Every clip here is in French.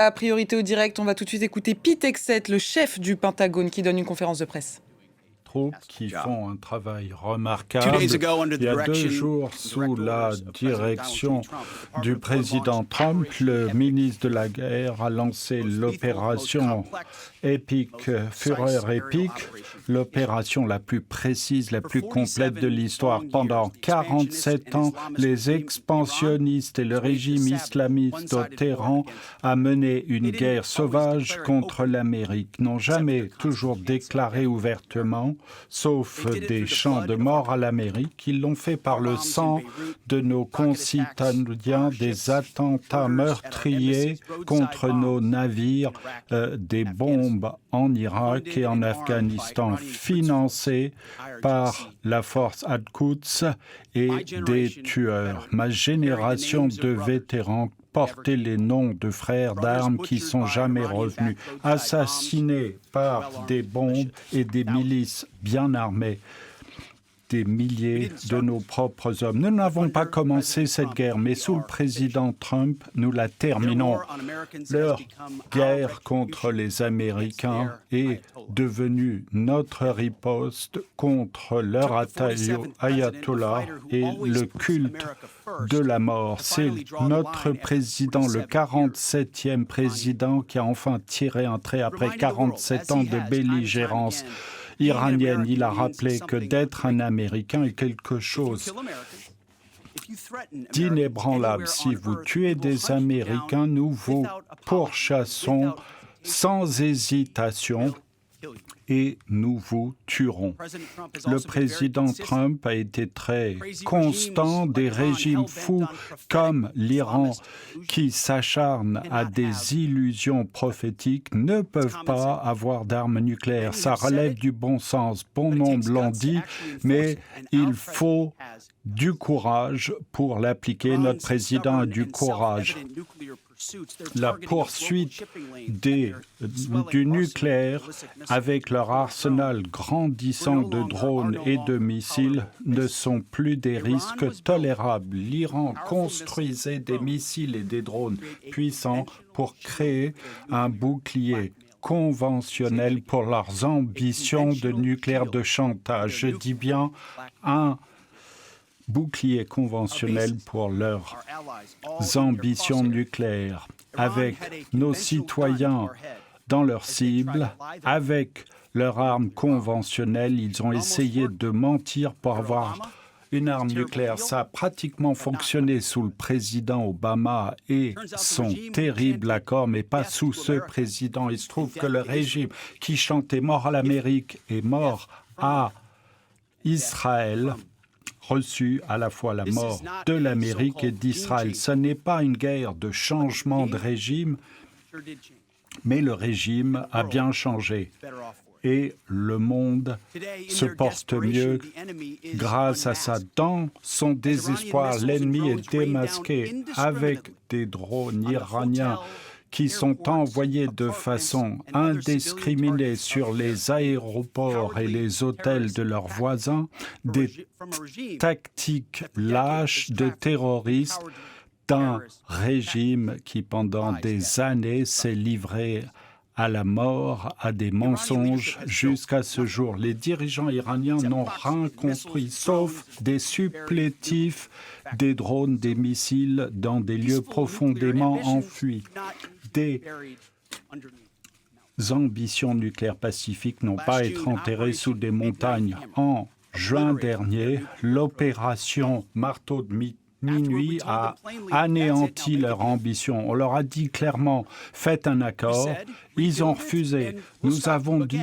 La priorité au direct, on va tout de suite écouter Pete Hegseth, le chef du Pentagone, qui donne une conférence de presse. Troupes qui font un travail remarquable. Il y a 2 jours, sous la direction du président Trump, le ministre de la Guerre a lancé l'opération Épique, Fureur épique, l'opération la plus précise, la plus complète de l'histoire. Pendant 47 ans, les expansionnistes et le régime islamiste au Téhéran a mené une guerre sauvage contre l'Amérique, n'ont jamais toujours déclaré ouvertement, sauf des chants de mort à l'Amérique. Ils l'ont fait par le sang de nos concitoyens, des attentats meurtriers contre nos navires, des bombes en Irak et en Afghanistan, financées par la force Al-Quds et des tueurs. Ma génération de vétérans portait les noms de frères d'armes qui sont jamais revenus, assassinés par des bombes et des milices bien armées. Des milliers de nos propres hommes. Nous n'avons pas commencé cette guerre, mais sous le président Trump, nous la terminons. Leur guerre contre les Américains est devenue notre riposte contre leur ayatollah et le culte de la mort. C'est notre président, le 47e président, qui a enfin tiré un trait après 47 ans de belligérance iranienne. Il a rappelé que d'être un Américain est quelque chose d'inébranlable. Si vous tuez des Américains, nous vous pourchassons sans hésitation et nous vous tuerons. Le président Trump a été très constant. Des régimes fous comme l'Iran qui s'acharnent à des illusions prophétiques ne peuvent pas avoir d'armes nucléaires. Ça relève du bon sens. Bon nombre l'ont dit, mais il faut du courage pour l'appliquer. Notre président a du courage. La poursuite du nucléaire avec leur arsenal grandissant de drones et de missiles ne sont plus des risques tolérables. L'Iran construisait des missiles et des drones puissants pour créer un bouclier conventionnel pour leurs ambitions de nucléaire de chantage. Je dis bien un bouclier conventionnel pour leurs ambitions nucléaires. Avec nos citoyens dans leur cible, avec leurs armes conventionnelles, ils ont essayé de mentir pour avoir une arme nucléaire. Ça a pratiquement fonctionné sous le président Obama et son terrible accord, mais pas sous ce président. Il se trouve que le régime qui chantait mort à l'Amérique et mort à Israël reçu à la fois la mort de l'Amérique et d'Israël. Ce n'est pas une guerre de changement de régime, mais le régime a bien changé. Et le monde se porte mieux grâce à ça. Dans son désespoir, l'ennemi est démasqué avec des drones iraniens qui sont envoyés de façon indiscriminée sur les aéroports et les hôtels de leurs voisins, des tactiques lâches de terroristes d'un régime qui, pendant des années, s'est livré à la mort, à des mensonges jusqu'à ce jour. Les dirigeants iraniens n'ont rien construit, sauf des supplétifs, des drones, des missiles dans des lieux profondément enfuis. Des ambitions nucléaires pacifiques n'ont pas à être enterrées sous des montagnes. En juin dernier, l'opération Marteau de Minuit a anéanti leur ambition. On leur a dit clairement, faites un accord. Ils ont refusé. Nous avons dit,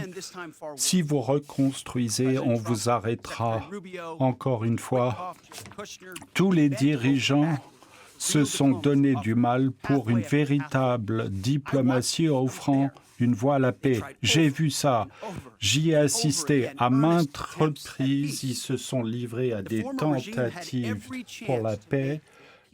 si vous reconstruisez, on vous arrêtera. Encore une fois, tous les dirigeants se sont donné du mal pour une véritable diplomatie offrant une voie à la paix. J'ai vu ça. J'y ai assisté à maintes reprises. Ils se sont livrés à des tentatives pour la paix.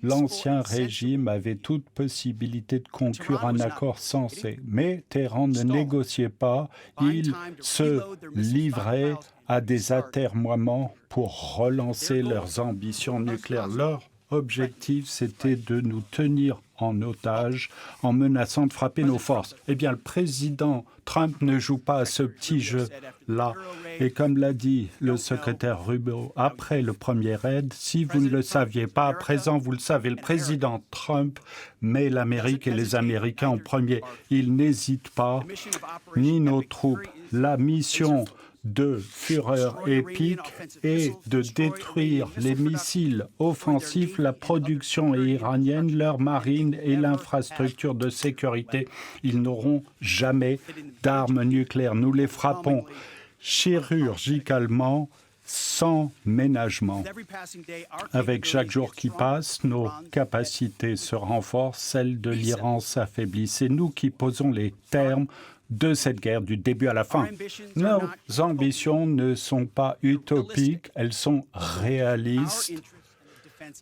L'ancien régime avait toute possibilité de conclure un accord sensé. Mais Téhéran ne négociait pas. Il se livrait à des atermoiements pour relancer leurs ambitions nucléaires. Leur objectif, c'était de nous tenir en otage en menaçant de frapper nos forces. Eh bien, le président Trump ne joue pas à ce petit jeu-là. Et comme l'a dit le secrétaire Rubio, après le premier raid, si vous ne le saviez pas, à présent vous le savez, le président Trump met l'Amérique et les Américains en premier. Il n'hésite pas, ni nos troupes. La mission de fureur épique et de détruire les missiles offensifs, la production iranienne, leur marine et l'infrastructure de sécurité. Ils n'auront jamais d'armes nucléaires. Nous les frappons chirurgicalement, sans ménagement. Avec chaque jour qui passe, nos capacités se renforcent, celles de l'Iran s'affaiblissent. C'est nous qui posons les termes de cette guerre du début à la fin. Nos ambitions ne sont pas utopiques, elles sont réalistes,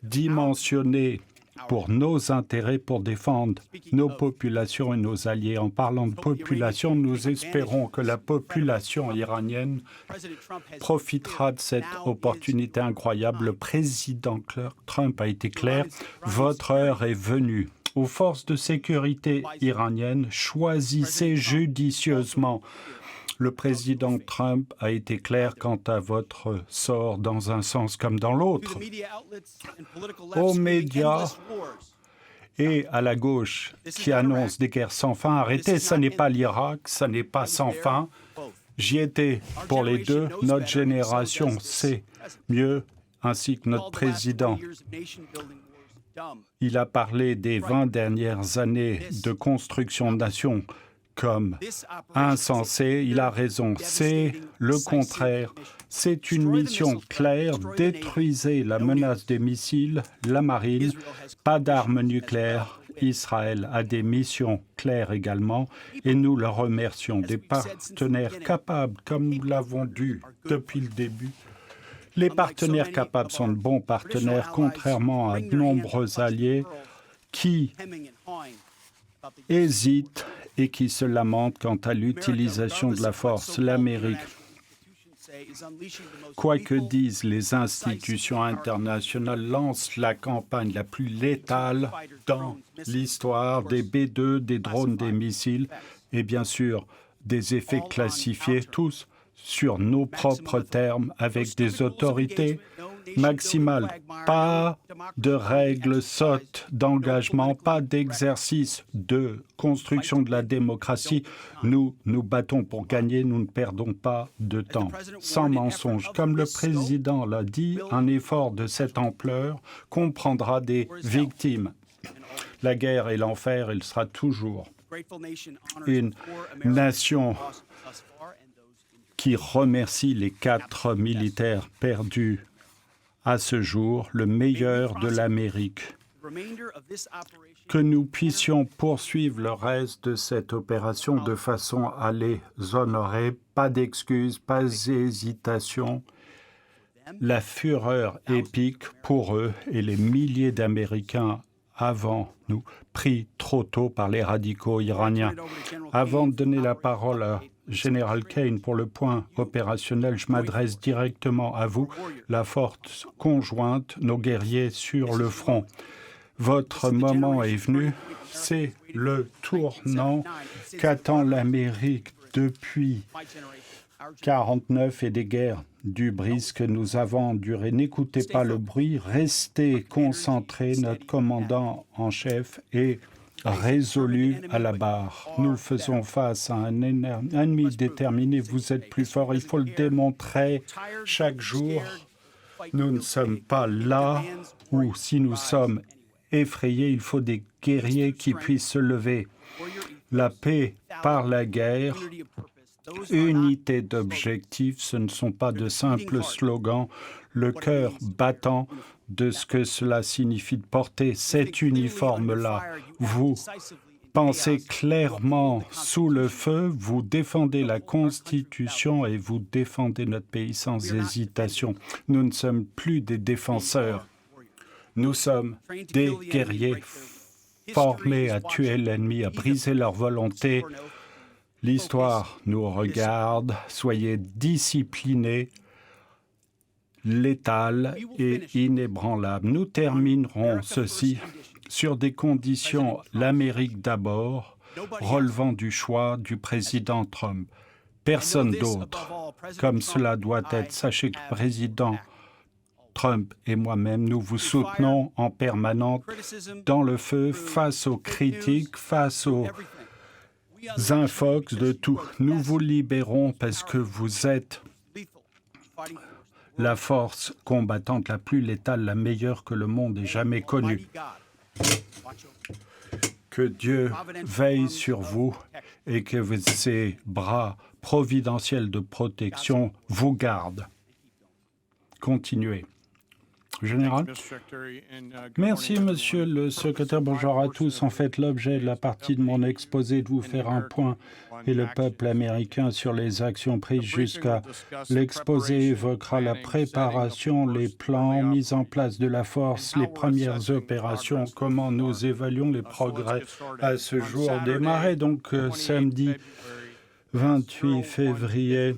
dimensionnées pour nos intérêts, pour défendre nos populations et nos alliés. En parlant de population, nous espérons que la population iranienne profitera de cette opportunité incroyable. Le président Trump a été clair, votre heure est venue. Aux forces de sécurité iraniennes, choisissez judicieusement. Le président Trump a été clair quant à votre sort dans un sens comme dans l'autre. Aux médias et à la gauche qui annoncent des guerres sans fin, arrêtez, ça n'est pas l'Irak, ça n'est pas sans fin. J'y étais pour les deux. Notre génération sait mieux, ainsi que notre président. Il a parlé des 20 dernières années de construction de nation comme insensé. Il a raison. C'est le contraire. C'est une mission claire. Détruisez la menace des missiles, la marine, pas d'armes nucléaires. Israël a des missions claires également et nous le remercions. Des partenaires capables, comme nous l'avons dit depuis le début. Les partenaires capables sont de bons partenaires, contrairement à de nombreux alliés qui hésitent et qui se lamentent quant à l'utilisation de la force. L'Amérique, quoi que disent les institutions internationales, lance la campagne la plus létale dans l'histoire des B-2, des drones, des missiles et bien sûr des effets classifiés, tous sur nos propres termes, avec des autorités maximales. Pas de règles sottes d'engagement, pas d'exercice de construction de la démocratie. Nous nous battons pour gagner, nous ne perdons pas de temps. Sans mensonge, comme le président l'a dit, un effort de cette ampleur comprendra des victimes. La guerre et l'enfer, il sera toujours une nation qui remercie les 4 militaires perdus à ce jour, le meilleur de l'Amérique. Que nous puissions poursuivre le reste de cette opération de façon à les honorer. Pas d'excuses, pas d'hésitation. La fureur épique pour eux et les milliers d'Américains avant nous, pris trop tôt par les radicaux iraniens. Avant de donner la parole à Général Kane pour le point opérationnel, je m'adresse directement à vous, la force conjointe, nos guerriers sur le front. Votre moment est venu, c'est le tournant qu'attend l'Amérique depuis 1949 et des guerres d'hubris que nous avons endurées. N'écoutez pas le bruit, restez concentrés, notre commandant en chef est résolu à la barre. Nous faisons face à un ennemi déterminé, vous êtes plus fort, il faut le démontrer chaque jour. Nous ne sommes pas là où, si nous sommes effrayés, il faut des guerriers qui puissent se lever. La paix par la guerre, unité d'objectifs, ce ne sont pas de simples slogans. Le cœur battant de ce que cela signifie de porter cet uniforme-là. Vous pensez clairement sous le feu, vous défendez la Constitution et vous défendez notre pays sans hésitation. Nous ne sommes plus des défenseurs. Nous sommes des guerriers formés à tuer l'ennemi, à briser leur volonté. L'histoire nous regarde. Soyez disciplinés. létale et inébranlable. Nous terminerons ceci sur des conditions l'Amérique d'abord, relevant du choix du président Trump. Personne d'autre, comme cela doit être. Sachez que le président Trump et moi-même, nous vous soutenons en permanence dans le feu face aux critiques, face aux infox de tout. Nous vous libérons parce que vous êtes la force combattante la plus létale, la meilleure que le monde ait jamais connue. Que Dieu veille sur vous et que ses bras providentiels de protection vous gardent. Continuez. Général. Merci, Monsieur le Secrétaire. Bonjour à tous. En fait, l'objet de la partie de mon exposé de vous faire un point et le peuple américain sur les actions prises jusqu'à l'exposé évoquera la préparation, les plans, mise en place de la force, les premières opérations, comment nous évaluons les progrès à ce jour. Démarrer donc samedi 28 février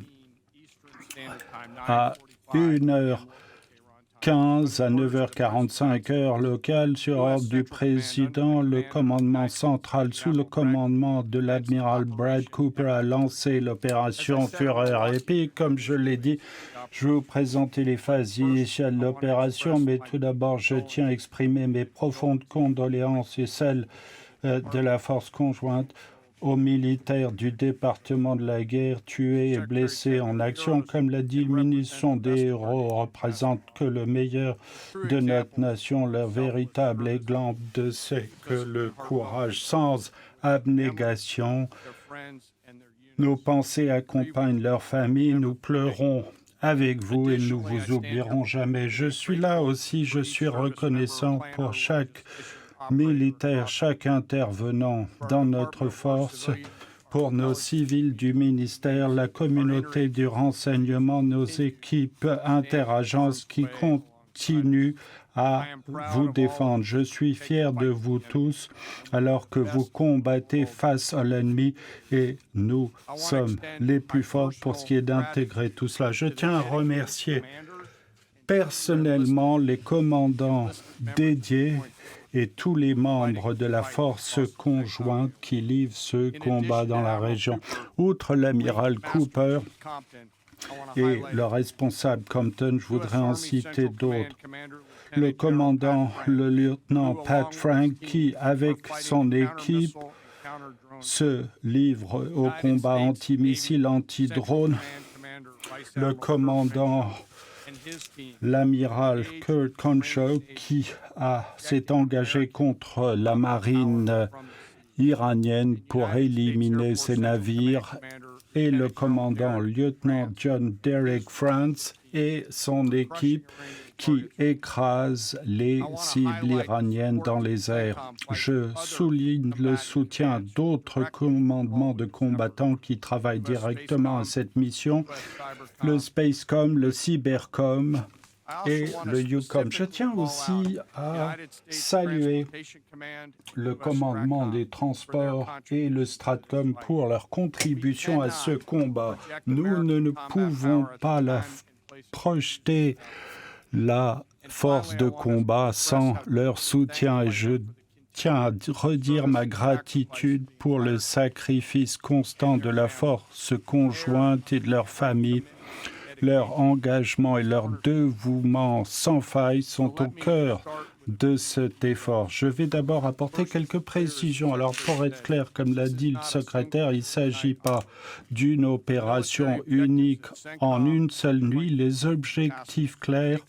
à 1h15 à 9h45 heure locale sur ordre du président, le commandement central sous le commandement de l'admiral Brad Cooper a lancé l'opération Fureur épique. Comme je l'ai dit, je vais vous présenter les phases initiales de l'opération, mais tout d'abord, je tiens à exprimer mes profondes condoléances et celles de la force conjointe aux militaires du département de la guerre tués et blessés en action. Comme l'a dit le ministre, sont des héros, représentent que le meilleur de notre nation. Leur véritable exemple c'est que le courage sans abnégation. Nos pensées accompagnent leurs familles, nous pleurons avec vous et nous vous oublierons jamais. Je suis là aussi, je suis reconnaissant pour chaque militaire, chaque intervenant dans notre force, pour nos civils du ministère, la communauté du renseignement, nos équipes interagences qui continuent à vous défendre. Je suis fier de vous tous alors que vous combattez face à l'ennemi et nous sommes les plus forts pour ce qui est d'intégrer tout cela. Je tiens à remercier personnellement les commandants dédiés et tous les membres de la force conjointe qui livrent ce combat dans la région. Outre l'amiral Cooper et le responsable Compton, je voudrais en citer d'autres. Le commandant, le lieutenant Pat Frank, qui, avec son équipe, se livre au combat antimissile, anti-drone. Le commandant, l'amiral Kurt Conshow, qui s'est engagé contre la marine iranienne pour éliminer ses navires, et le commandant lieutenant John Derek France et son équipe qui écrase les cibles iraniennes dans les airs. Je souligne le soutien d'autres commandements de combattants qui travaillent directement à cette mission, le Spacecom, le Cybercom et le EUCOM. Je tiens aussi à saluer le commandement des transports et le Stratcom pour leur contribution à ce combat. Nous ne pouvons pas projeter la force de combat sans leur soutien et je tiens à redire ma gratitude pour le sacrifice constant de la force conjointe et de leur famille. Leur engagement et leur dévouement sans faille sont au cœur de cet effort. Je vais d'abord apporter quelques précisions. Alors, pour être clair, comme l'a dit le secrétaire, il ne s'agit pas d'une opération unique en une seule nuit. Les objectifs clairs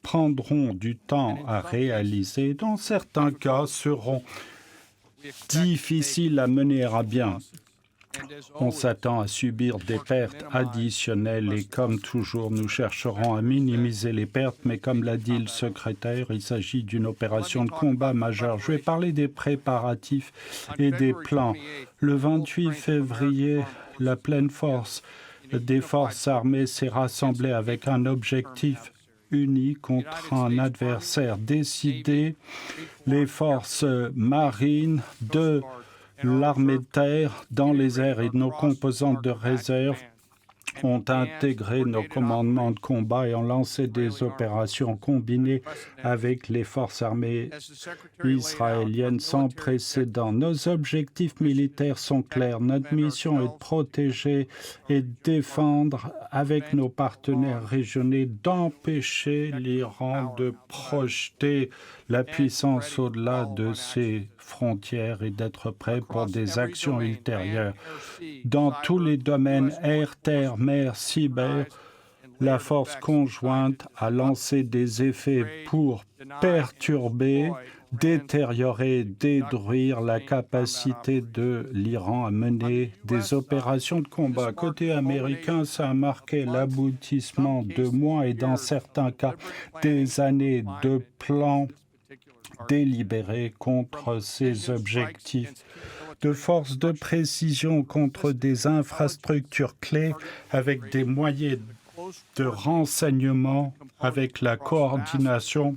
prendront du temps à réaliser. Dans certains cas, seront difficiles à mener à bien. On s'attend à subir des pertes additionnelles et comme toujours, nous chercherons à minimiser les pertes, mais comme l'a dit le secrétaire, il s'agit d'une opération de combat majeure. Je vais parler des préparatifs et des plans. Le 28 février, la pleine force des forces armées s'est rassemblée avec un objectif unis contre un adversaire décidé. Les forces marines de l'armée de terre dans les airs et nos composantes de réserve ont intégré nos commandements de combat et ont lancé des opérations combinées avec les forces armées israéliennes sans précédent. Nos objectifs militaires sont clairs. Notre mission est de protéger et de défendre avec nos partenaires régionaux, d'empêcher l'Iran de projeter la puissance au-delà de ses frontières et d'être prêt pour des actions ultérieures. Dans tous les domaines, air, terre, mer, cyber, la force conjointe a lancé des effets pour perturber, détériorer, détruire la capacité de l'Iran à mener des opérations de combat. Côté américain, ça a marqué l'aboutissement de mois et dans certains cas des années de plans délibérés contre ces objectifs, de forces de précision contre des infrastructures clés avec des moyens de renseignement, avec la coordination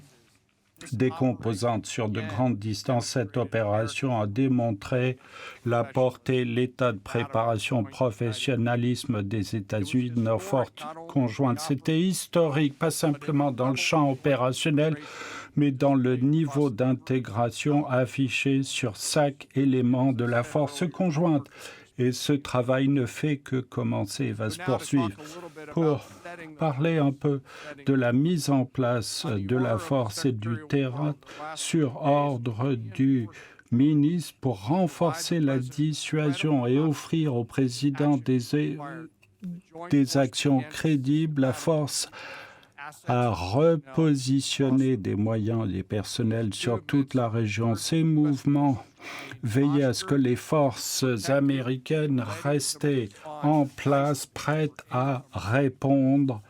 des composantes sur de grandes distances. Cette opération a démontré la portée, l'état de préparation, professionnalisme des États-Unis, de nos forces conjointes. C'était historique, pas simplement dans le champ opérationnel, mais dans le niveau d'intégration affiché sur chaque élément de la force conjointe. Et ce travail ne fait que commencer et va se poursuivre. Pour parler un peu de la mise en place de la force et du terrain sur ordre du ministre pour renforcer la dissuasion et offrir au président des actions crédibles, la force a repositionné des moyens et des personnels sur toute la région. Ces mouvements veillaient à ce que les forces américaines restaient en place, prêtes à répondre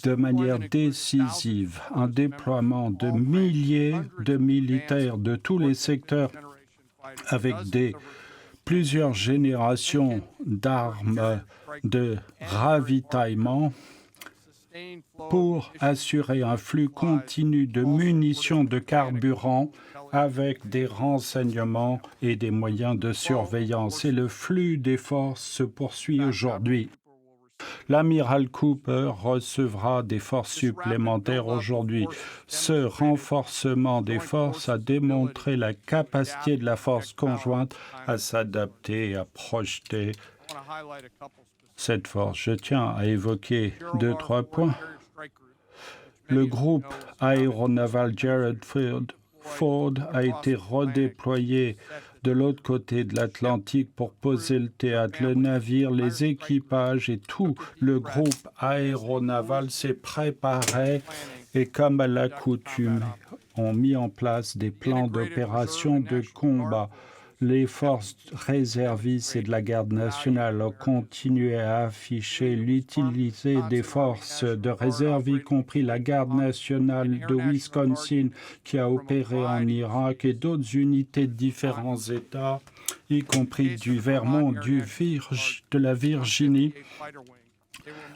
de manière décisive. Un déploiement de milliers de militaires de tous les secteurs avec plusieurs générations d'armes de ravitaillement pour assurer un flux continu de munitions, de carburant, avec des renseignements et des moyens de surveillance. Et le flux des forces se poursuit aujourd'hui. L'amiral Cooper recevra des forces supplémentaires aujourd'hui. Ce renforcement des forces a démontré la capacité de la force conjointe à s'adapter et à projeter cette force. Je tiens à évoquer 2-3 points. Le groupe aéronaval Gerald Ford a été redéployé de l'autre côté de l'Atlantique pour poser le théâtre. Le navire, les équipages et tout le groupe aéronaval s'est préparé et, comme à l'accoutumée, ont mis en place des plans d'opération de combat. Les forces réservistes et de la garde nationale ont continué à afficher l'utilité des forces de réserve, y compris la garde nationale de Wisconsin qui a opéré en Irak et d'autres unités de différents États, y compris du Vermont, de la Virginie,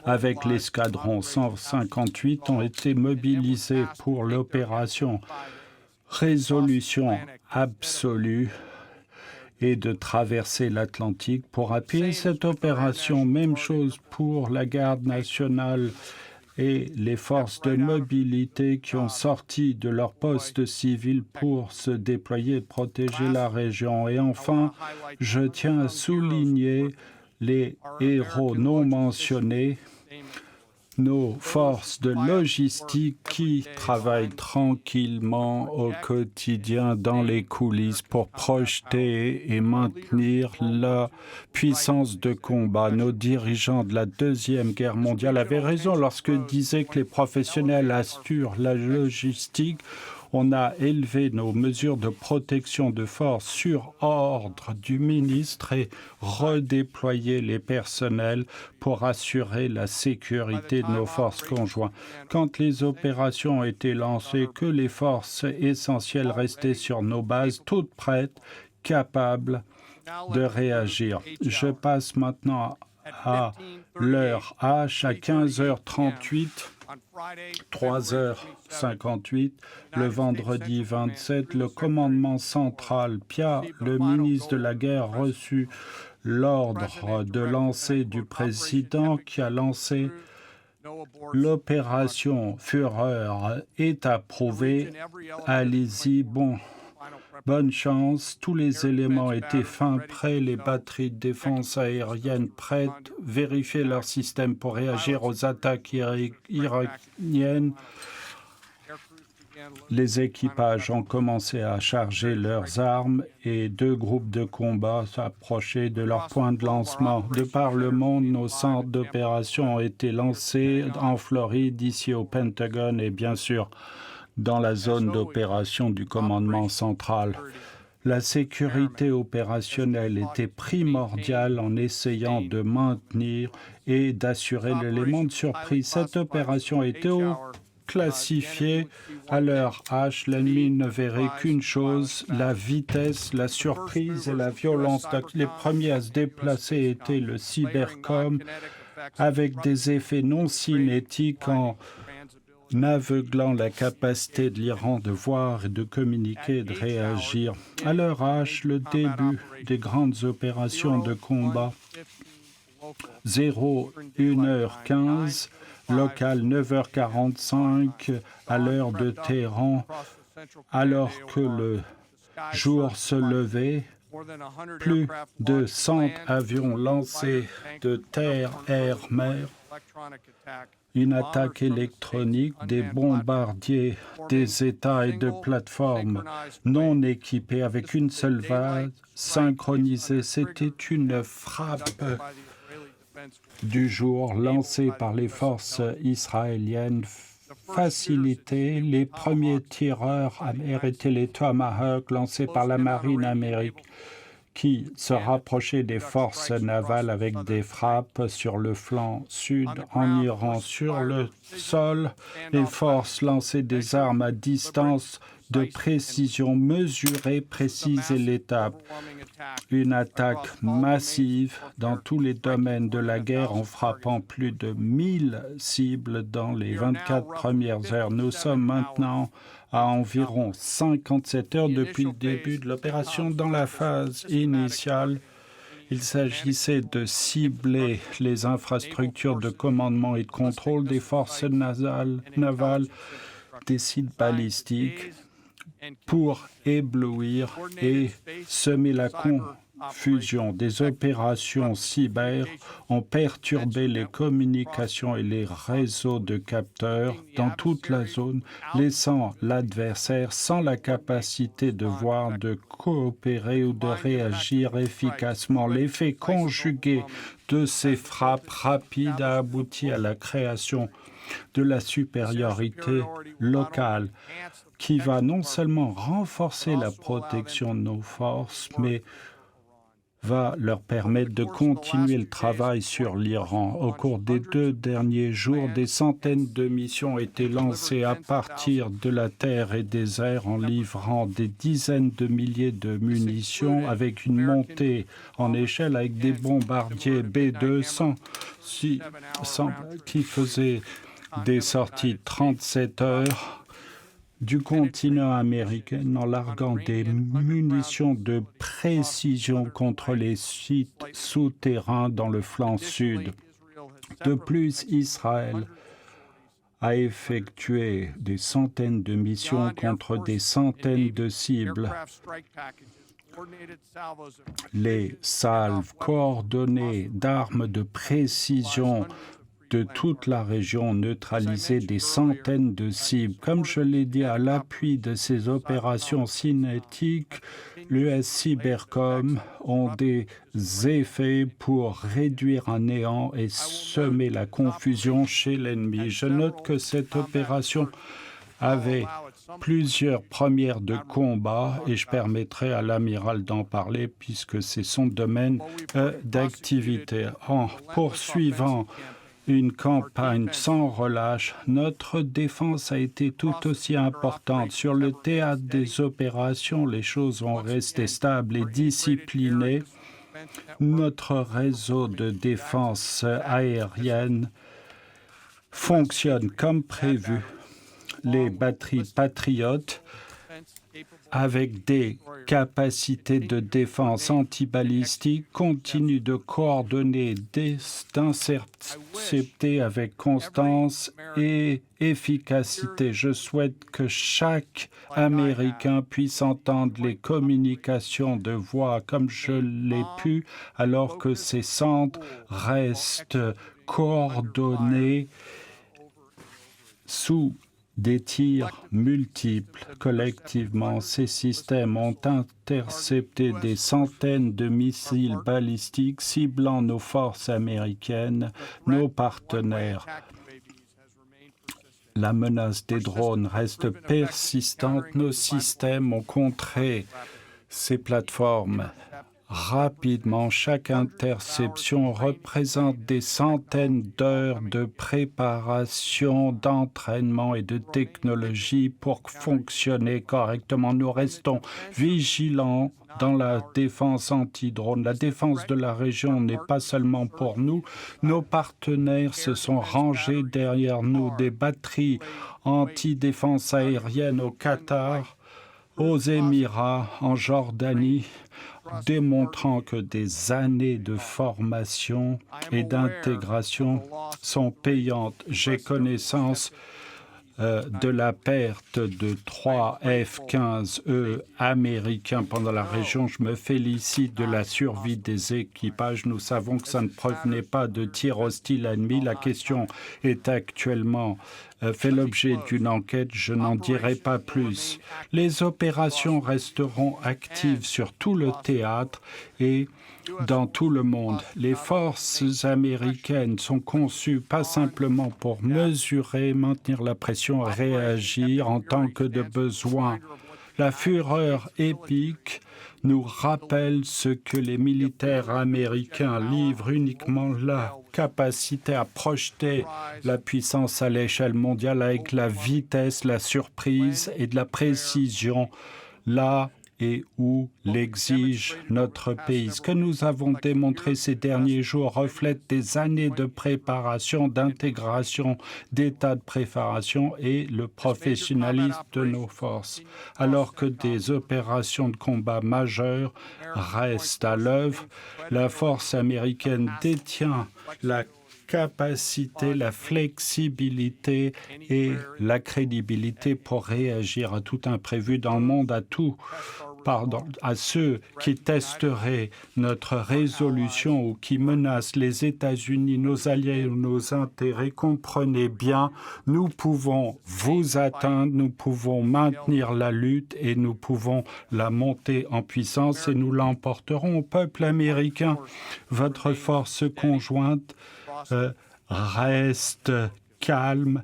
avec l'escadron 158, ont été mobilisés pour l'opération Résolution absolue et de traverser l'Atlantique pour appuyer cette opération. Même chose pour la garde nationale et les forces de mobilité qui ont sorti de leur poste civil pour se déployer et protéger la région. Et enfin, je tiens à souligner les héros non mentionnés, nos forces de logistique qui travaillent tranquillement au quotidien dans les coulisses pour projeter et maintenir la puissance de combat. Nos dirigeants de la Deuxième Guerre mondiale avaient raison lorsqu'ils disaient que les professionnels assurent la logistique. On a élevé nos mesures de protection de force sur ordre du ministre et redéployé les personnels pour assurer la sécurité de nos forces conjointes. Quand les opérations ont été lancées, que les forces essentielles restaient sur nos bases, toutes prêtes, capables de réagir. Je passe maintenant à l'heure H à 15h38. 3h58, le vendredi 27, le commandement central, Pia, le ministre de la Guerre, reçut l'ordre de lancer du président qui a lancé l'opération Fureur est approuvée. Allez-y, bonne chance. Tous les éléments étaient fin prêts, les batteries de défense aérienne prêtes, vérifier leur système pour réagir aux attaques iraniennes. Les équipages ont commencé à charger leurs armes et 2 groupes de combat s'approchaient de leur point de lancement. De par le monde, nos centres d'opération ont été lancés en Floride, ici au Pentagone et bien sûr dans la zone d'opération du commandement central. La sécurité opérationnelle était primordiale en essayant de maintenir et d'assurer l'élément de surprise. Cette opération était classifiée à l'heure H. L'ennemi ne verrait qu'une chose, la vitesse, la surprise et la violence. Les premiers à se déplacer étaient le Cybercom, avec des effets non cinétiques en aveuglant la capacité de l'Iran de voir et de communiquer et de réagir. À l'heure H, le début des grandes opérations de combat, 01h15, local 9h45 à l'heure de Téhéran, alors que le jour se levait, plus de 100 avions lancés de terre, air, mer, une attaque électronique, des bombardiers des États et de plateformes non équipées avec une seule base synchronisée. C'était une frappe du jour lancée par les forces israéliennes facilitée. Les premiers tireurs étaient les Tomahawk lancés par la marine américaine qui se rapprochait des forces navales avec des frappes sur le flanc sud en Iran. Sur le sol, les forces lançaient des armes à distance de précision mesurée, précise et létale. Une attaque massive dans tous les domaines de la guerre en frappant plus de 1000 cibles dans les 24 premières heures. Nous sommes maintenant à environ 57 heures depuis le début de l'opération. Dans la phase initiale, il s'agissait de cibler les infrastructures de commandement et de contrôle des forces navales, des sites balistiques, pour éblouir et semer la confusion. Des opérations cyber ont perturbé les communications et les réseaux de capteurs dans toute la zone, laissant l'adversaire sans la capacité de voir, de coopérer ou de réagir efficacement. L'effet conjugué de ces frappes rapides a abouti à la création de la supériorité locale qui va non seulement renforcer la protection de nos forces, mais va leur permettre de continuer le travail sur l'Iran. Au cours des 2 derniers jours, des centaines de missions ont été lancées à partir de la terre et des airs en livrant des dizaines de milliers de munitions avec une montée en échelle avec des bombardiers B-200 qui faisaient des sorties de 37 heures du continent américain en larguant des munitions de précision contre les sites souterrains dans le flanc sud. De plus, Israël a effectué des centaines de missions contre des centaines de cibles. Les salves coordonnées d'armes de précision de toute la région, neutraliser des centaines de cibles. Comme je l'ai dit, à l'appui de ces opérations cinétiques, l'US Cybercom ont des effets pour réduire à néant et semer la confusion chez l'ennemi. Je note que cette opération avait plusieurs premières de combat et je permettrai à l'amiral d'en parler puisque c'est son domaine d'activité. En poursuivant une campagne sans relâche, notre défense a été tout aussi importante. Sur le théâtre des opérations, les choses vont rester stables et disciplinées. Notre réseau de défense aérienne fonctionne comme prévu. Les batteries patriotes avec des capacités de défense antibalistique, continue de coordonner, d'intercepter avec constance et efficacité. Je souhaite que chaque Américain puisse entendre les communications de voix comme je l'ai pu, alors que ces centres restent coordonnés sous des tirs multiples. Collectivement, ces systèmes ont intercepté des centaines de missiles balistiques ciblant nos forces américaines, nos partenaires. La menace des drones reste persistante. Nos systèmes ont contré ces plateformes rapidement. Chaque interception représente des centaines d'heures de préparation, d'entraînement et de technologie pour fonctionner correctement. Nous restons vigilants dans la défense anti-drone. La défense de la région n'est pas seulement pour nous. Nos partenaires se sont rangés derrière nous. Des batteries anti-défense aérienne au Qatar, aux Émirats, en Jordanie, démontrant que des années de formation et d'intégration sont payantes. J'ai connaissance de la perte de 3 F-15E américains pendant la région. Je me félicite de la survie des équipages. Nous savons que ça ne provenait pas de tirs hostiles ennemis. La question est actuellement fait l'objet d'une enquête. Je n'en dirai pas plus. Les opérations resteront actives sur tout le théâtre et dans tout le monde. Les forces américaines sont conçues pas simplement pour mesurer, maintenir la pression, réagir en tant que de besoin. La fureur épique nous rappelle ce que les militaires américains livrent, uniquement la capacité à projeter la puissance à l'échelle mondiale avec la vitesse, la surprise et de la précision là et où l'exige notre pays. Ce que nous avons démontré ces derniers jours reflète des années de préparation, d'intégration, d'état de préparation et le professionnalisme de nos forces. Alors que des opérations de combat majeures restent à l'œuvre, la force américaine détient la capacité, la flexibilité et la crédibilité pour réagir à tout imprévu dans le monde, à ceux qui testeraient notre résolution ou qui menacent les États-Unis, nos alliés ou nos intérêts. Comprenez bien, nous pouvons vous atteindre, nous pouvons maintenir la lutte et nous pouvons la monter en puissance et nous l'emporterons au peuple américain. Votre force conjointe reste calme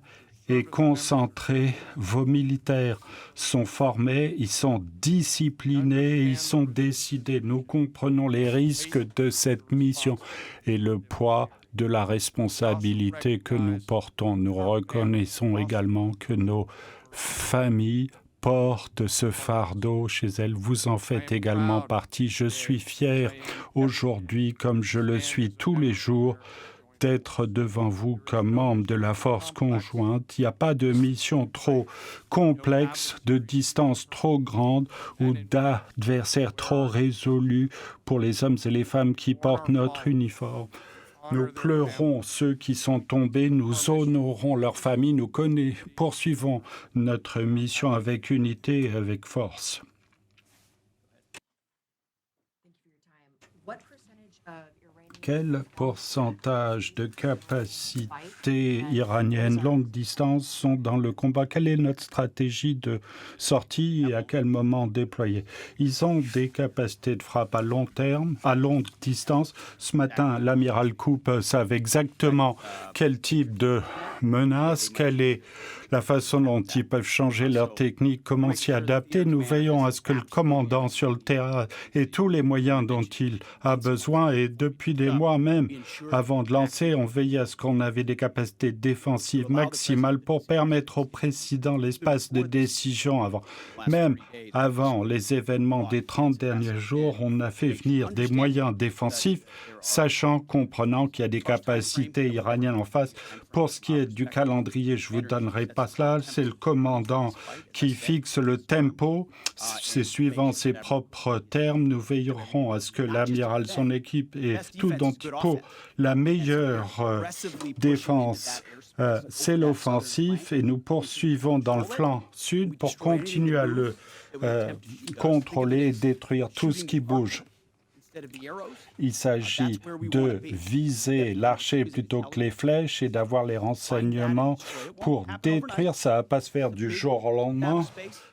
et concentrés. Vos militaires sont formés, ils sont disciplinés, ils sont décidés. Nous comprenons les risques de cette mission et le poids de la responsabilité que nous portons. Nous reconnaissons également que nos familles portent ce fardeau chez elles. Vous en faites également partie. Je suis fier aujourd'hui, comme je le suis tous les jours, d'être devant vous comme membre de la force conjointe. Il n'y a pas de mission trop complexe, de distance trop grande ou d'adversaire trop résolu pour les hommes et les femmes qui portent notre uniforme. Nous pleurons ceux qui sont tombés, nous honorons leurs familles, nous poursuivons notre mission avec unité et avec force. Quel pourcentage de capacités iraniennes longue distance sont dans le combat? Quelle est notre stratégie de sortie et à quel moment déployer? Ils ont des capacités de frappe à long terme, à longue distance. Ce matin, l'amiral Coop savait exactement quel type de menace, quelle est la façon dont ils peuvent changer leur technique, comment s'y adapter. Nous veillons à ce que le commandant sur le terrain ait tous les moyens dont il a besoin et depuis des mois même, avant de lancer, on veillait à ce qu'on avait des capacités défensives maximales pour permettre au président l'espace de décision avant. Même avant les événements des 30 derniers jours, on a fait venir des moyens défensifs, sachant, comprenant qu'il y a des capacités iraniennes en face. Pour ce qui est du calendrier, je ne vous donnerai pas passe là, c'est le commandant qui fixe le tempo. C'est suivant ses propres termes. Nous veillerons à ce que l'amiral, son équipe et tout pour la meilleure défense. C'est l'offensif et nous poursuivons dans le flanc sud pour continuer à le contrôler et détruire tout ce qui bouge. Il s'agit de viser l'archer plutôt que les flèches et d'avoir les renseignements pour détruire. Ça ne va pas se faire du jour au lendemain.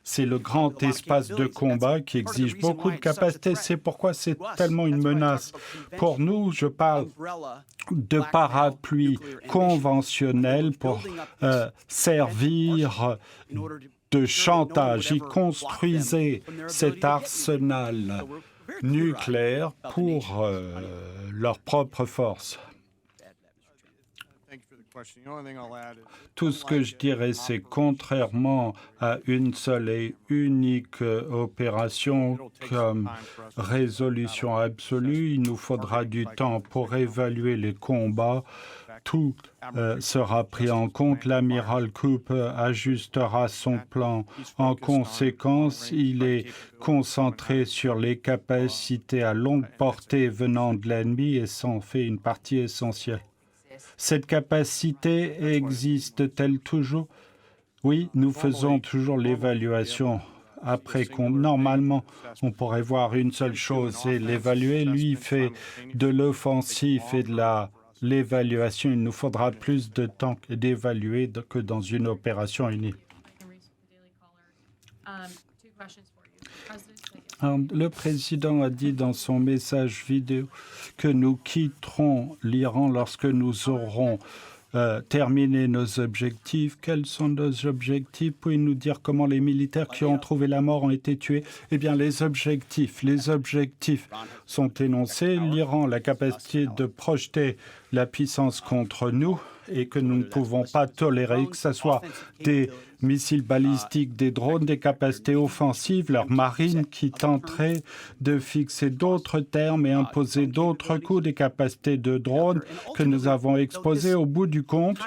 C'est le grand espace de combat qui exige beaucoup de capacité. C'est pourquoi c'est tellement une menace. Pour nous, je parle de parapluie conventionnel pour servir de chantage. Ils construisaient cet arsenal nucléaire pour leurs propres forces. Tout ce que je dirais, c'est contrairement à une seule et unique opération comme résolution absolue, il nous faudra du temps pour évaluer les combats. Tout sera pris en compte. L'amiral Cooper ajustera son plan. En conséquence, il est concentré sur les capacités à longue portée venant de l'ennemi et s'en fait une partie essentielle. Cette capacité existe-t-elle toujours? Oui, nous faisons toujours l'évaluation. Après normalement, on pourrait voir une seule chose, c'est l'évaluer. Lui fait de l'offensif et de l'évaluation. Il nous faudra plus de temps d'évaluer que dans une opération unie. Le président a dit dans son message vidéo que nous quitterons l'Iran lorsque nous aurons terminé nos objectifs. Quels sont nos objectifs? Pouvez-vous nous dire comment les militaires qui ont trouvé la mort ont été tués? Eh bien, les objectifs sont énoncés. L'Iran a la capacité de projeter la puissance contre nous et que nous ne pouvons pas tolérer que ce soit des missiles balistiques, des drones, des capacités offensives, leur marine qui tenterait de fixer d'autres termes et imposer d'autres coups, des capacités de drones que nous avons exposées au bout du compte,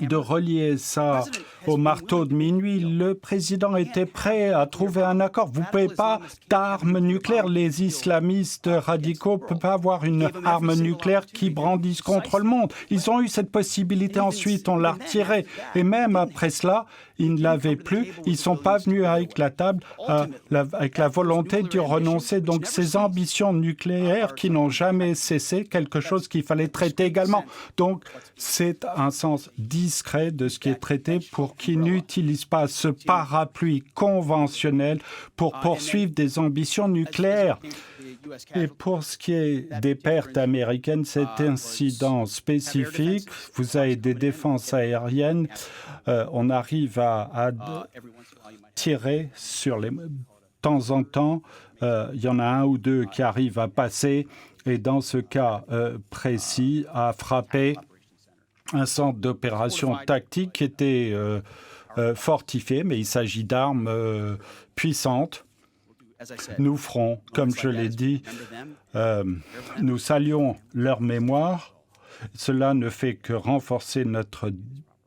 de relier ça au marteau de minuit. Le président était prêt à trouver un accord. Vous ne pouvez pas d'armes nucléaires. Les islamistes radicaux ne peuvent pas avoir une arme nucléaire qui brandissent contre le monde. Ils ont eu cette possibilité. Ensuite, on l'a retirée. Et même après cela, ils ne l'avaient plus. Ils ne sont pas venus avec la table, avec la volonté de renoncer. Donc, ces ambitions nucléaires qui n'ont jamais cessé, quelque chose qu'il fallait traiter également. Donc, c'est un sens discret de ce qui est traité pour qu'ils n'utilisent pas ce parapluie conventionnel pour poursuivre des ambitions nucléaires. Et pour ce qui est des pertes américaines, cet incident spécifique, vous avez des défenses aériennes, on arrive à tirer sur les... De temps en temps, il y en a un ou deux qui arrivent à passer et dans ce cas précis, à frapper un centre d'opération tactique qui était fortifié, mais il s'agit d'armes puissantes. Nous ferons, comme je l'ai dit, nous saluons leur mémoire. Cela ne fait que renforcer notre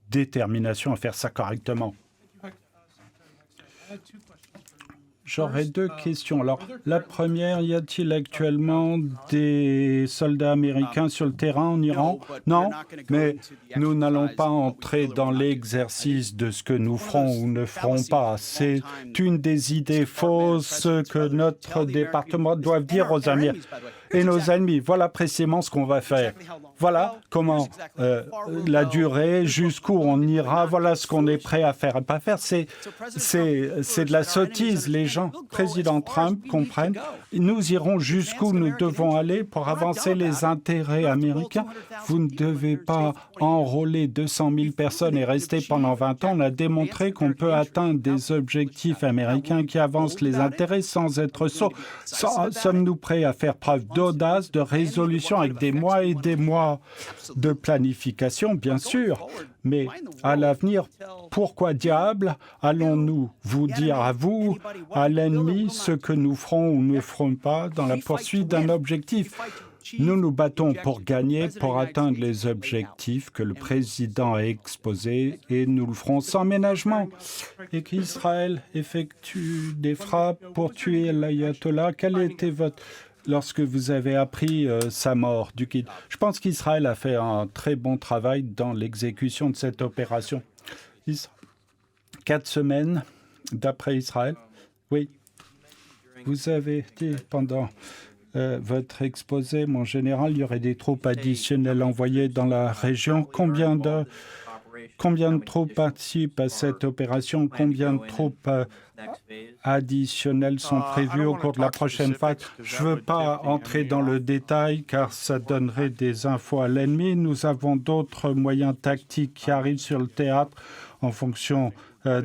détermination à faire ça correctement. J'aurais deux questions. Alors, la première, y a-t-il actuellement des soldats américains sur le terrain en Iran? Non, mais nous n'allons pas entrer dans l'exercice de ce que nous ferons ou ne ferons pas. C'est une des idées fausses que notre département doit dire aux Américains et nos ennemis. Voilà précisément ce qu'on va faire. Voilà comment la durée, jusqu'où on ira, voilà ce qu'on est prêt à faire et pas faire. C'est de la sottise. Les gens, président Trump, comprennent. Nous irons jusqu'où nous devons aller pour avancer les intérêts américains. Vous ne devez pas enrôler 200 000 personnes et rester pendant 20 ans. On a démontré qu'on peut atteindre des objectifs américains qui avancent les intérêts sans être sots. Sommes-nous prêts à faire preuve d'audace, de résolution avec des mois et des mois de planification, bien sûr, mais à l'avenir, pourquoi diable allons-nous vous dire à vous, à l'ennemi, ce que nous ferons ou ne ferons pas dans la poursuite d'un objectif? Nous nous battons pour gagner, pour atteindre les objectifs que le président a exposés et nous le ferons sans ménagement. Et qu'Israël effectue des frappes pour tuer l'ayatollah. Quel était votre... Lorsque vous avez appris sa mort du kid. Je pense qu'Israël a fait un très bon travail dans l'exécution de cette opération. 4 semaines d'après Israël. Oui. Vous avez dit pendant votre exposé, mon général, il y aurait des troupes additionnelles envoyées dans la région. Combien de troupes participent à cette opération? Combien de troupes additionnelles sont prévues au cours de la prochaine phase? Je ne veux pas entrer dans le détail car ça donnerait des infos à l'ennemi. Nous avons d'autres moyens tactiques qui arrivent sur le théâtre en fonction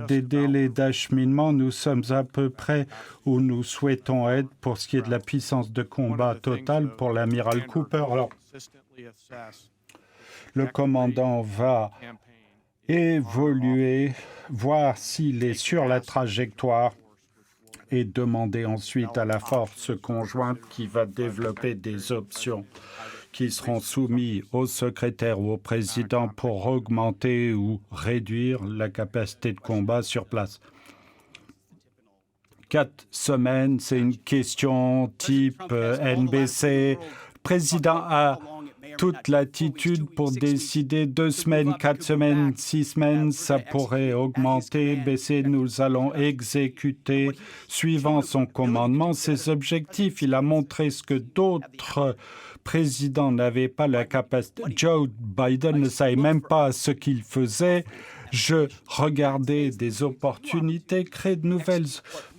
des délais d'acheminement. Nous sommes à peu près où nous souhaitons être pour ce qui est de la puissance de combat totale pour l'amiral Cooper. Alors, le commandant va évoluer, voir s'il est sur la trajectoire et demander ensuite à la force conjointe qui va développer des options qui seront soumises au secrétaire ou au président pour augmenter ou réduire la capacité de combat sur place. 4 semaines, c'est une question type NBC. Le président a toute l'attitude pour décider 2 semaines, 4 semaines, 6 semaines, ça pourrait augmenter, baisser. Nous allons exécuter, suivant son commandement, ses objectifs. Il a montré ce que d'autres présidents n'avaient pas la capacité. Joe Biden ne savait même pas ce qu'il faisait. Je regardais des opportunités, créer de nouvelles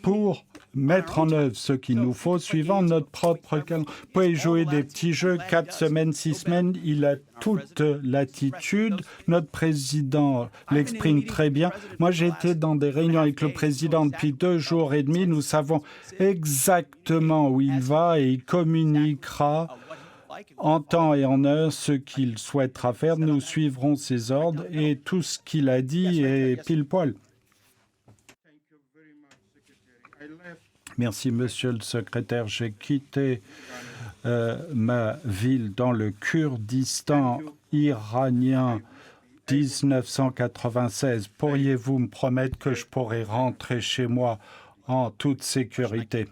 pour mettre en œuvre ce qu'il nous faut suivant notre propre calendrier. Vous pouvez jouer des petits jeux, 4 semaines, 6 semaines, il a toute l'attitude. Notre président l'exprime très bien. Moi, j'ai été dans des réunions avec le président depuis 2 jours et demi. Nous savons exactement où il va et il communiquera en temps et en heure ce qu'il souhaitera faire. Nous suivrons ses ordres et tout ce qu'il a dit est pile poil. Merci, monsieur le secrétaire. J'ai quitté ma ville dans le Kurdistan iranien 1996. Pourriez-vous me promettre que je pourrai rentrer chez moi en toute sécurité?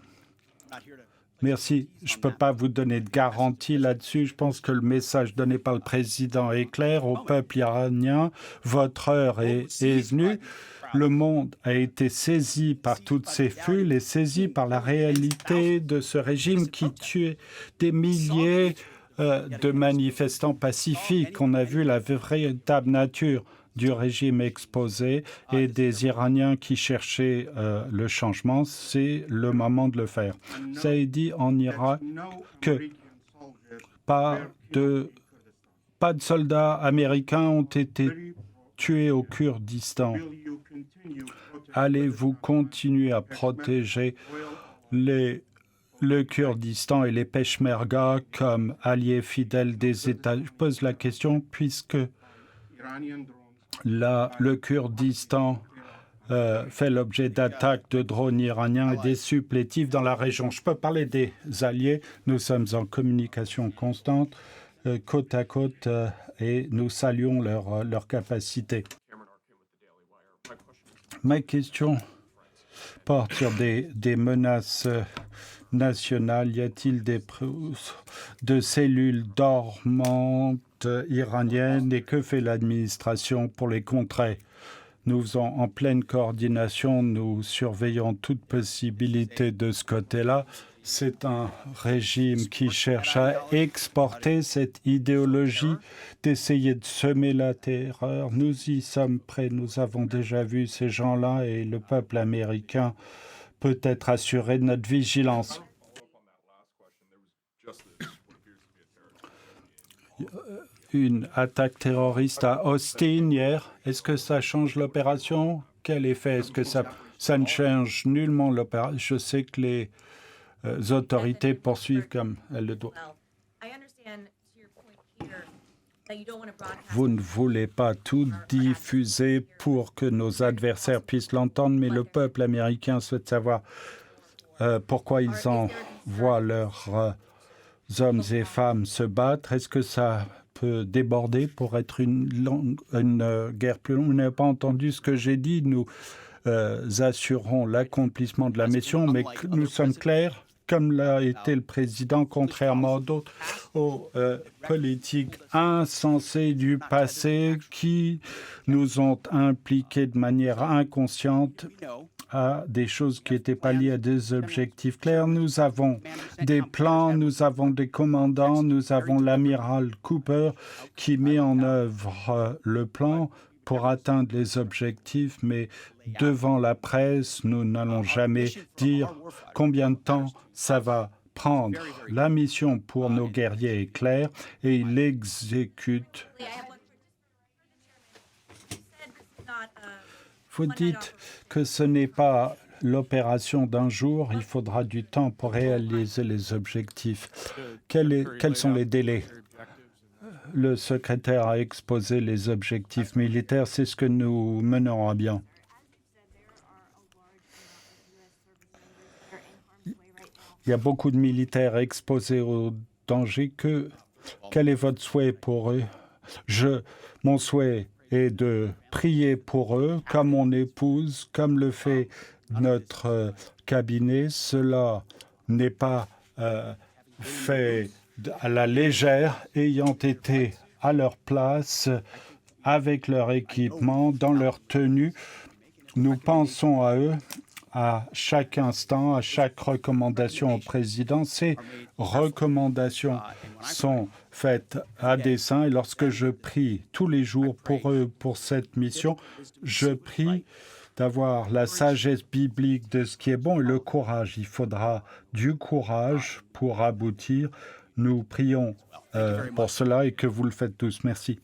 Merci. Je ne peux pas vous donner de garantie là-dessus. Je pense que le message donné par le président est clair au peuple iranien. Votre heure est venue. Le monde a été saisi par toutes ces foules et saisi par la réalité de ce régime qui tuait des milliers de manifestants pacifiques. On a vu la véritable nature du régime exposé et des Iraniens qui cherchaient le changement. C'est le moment de le faire. Ça est dit en Irak que pas de soldats américains ont été tués au Kurdistan. Allez-vous continuer à protéger le Kurdistan et les Peshmerga comme alliés fidèles des États? Je pose la question puisque le Kurdistan fait l'objet d'attaques de drones iraniens et des supplétifs dans la région. Je peux parler des alliés. Nous sommes en communication constante, côte à côte, et nous saluons leur capacité. Ma question porte sur des menaces nationales. Y a-t-il de cellules dormantes iraniennes et que fait l'administration pour les contrer? Nous faisons en pleine coordination, nous surveillons toute possibilité de ce côté-là. C'est un régime qui cherche à exporter cette idéologie, d'essayer de semer la terreur. Nous y sommes prêts, nous avons déjà vu ces gens-là et le peuple américain peut être assuré de notre vigilance. Une attaque terroriste à Austin hier, est-ce que ça change l'opération? Quel effet? Est-ce que ça ne change nullement l'opération? Je sais que les autorités poursuivent comme elles le doivent. Vous ne voulez pas tout diffuser pour que nos adversaires puissent l'entendre, mais le peuple américain souhaite savoir pourquoi ils envoient leurs hommes et femmes se battent. Est-ce que ça peut déborder pour être une guerre plus longue? Vous n'avez pas entendu ce que j'ai dit. Nous assurons l'accomplissement de la mission, mais nous sommes clairs, comme l'a été le président, contrairement à d'autres, aux politiques insensées du passé qui nous ont impliqués de manière inconsciente à des choses qui n'étaient pas liées à des objectifs clairs. Nous avons des plans, nous avons des commandants, nous avons l'amiral Cooper qui met en œuvre le plan pour atteindre les objectifs, mais devant la presse, nous n'allons jamais dire combien de temps ça va prendre. La mission pour nos guerriers est claire et ils l'exécutent. Vous dites que ce n'est pas l'opération d'un jour, il faudra du temps pour réaliser les objectifs. Quels sont les délais? Le secrétaire a exposé les objectifs militaires, c'est ce que nous menons à bien. Il y a beaucoup de militaires exposés au danger. Quel est votre souhait pour eux? Mon souhait est de prier pour eux, comme mon épouse, comme le fait notre cabinet. Cela n'est pas fait à la légère, ayant été à leur place, avec leur équipement, dans leur tenue. Nous pensons à eux à chaque instant, à chaque recommandation au président. Ces recommandations sont faites à dessein et lorsque je prie tous les jours pour eux, pour cette mission, je prie d'avoir la sagesse biblique de ce qui est bon et le courage. Il faudra du courage pour aboutir. Nous prions pour cela et que vous le faites tous. Merci.